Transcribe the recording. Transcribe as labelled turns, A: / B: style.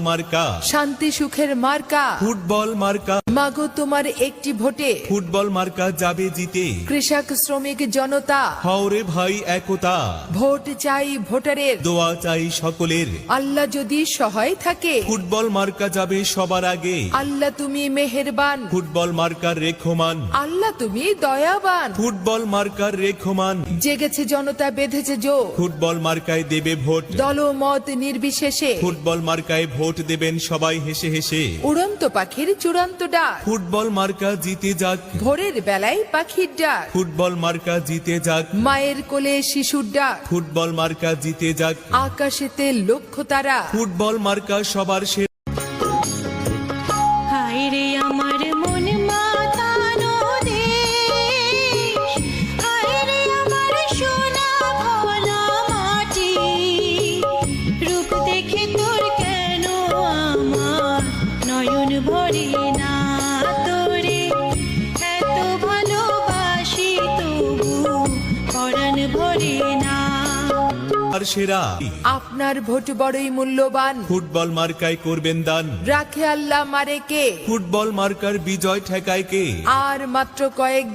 A: মার্কা
B: শান্তি সুখের মার্কা
A: ফুটবল মার্কা
B: মাগো তোমার একটি ভোটে
A: ফুটবল মার্কা যাবে জিতে
B: কৃষক শ্রমিক জনতা
A: হাওরে ভাই একতা
B: ভোট চাই ভোটারের
A: দোয়া চাই সকলের
B: আল্লাহ যদি সহায় থাকে
A: ফুটবল মার্কা যাবে সবার আগে
B: আল্লাহ তুমি মেহেরবান
A: ফুটবল মার্কার রেখমান
B: আল্লাহ তুমি দয়াবান
A: ফুটবল মার্কার রেখমান
B: জেগেছে জনতা বেঁধেছে জো
A: ফুটবল মার্কায় দেবে ভোট
B: দলমত নির্বিশেষে
A: ফুটবল মার্কায় ভোট দেবেন সবাই হেসে হেসে
B: উড়ন্ত পাখির চূড়ান্ত ডাক
A: ফুটবল মার্কা জিতে যাক
B: ভোরের বেলায় পাখির ডাক
A: ফুটবল মার্কা জিতে যাক
B: মায়ের কোলে শিশুর ডাক
A: ফুটবল মার্কা জিতে যাক
B: আকাশেতে লক্ষ্য তারা
A: ফুটবল মার্কা সবার
C: হায় রে আমার মন মাতানো দেশ, হায় রে আমার সোনা ভোলা মাটি, রূপ দেখে তোর কেন আমার নয়ন ভরে না, তোরে এত ভালোবাসি তবু পরাণ ভরে না।
A: আর সেরা
B: আপনার ভোট বড়ই মূল্যবান
A: ফুটবল মার্কায় করবেন দান
B: রাখে আল্লাহ মারে কে
A: ফুটবল মার্কার বিজয় ঠেকায় কে
B: আর মাত্র কয়েক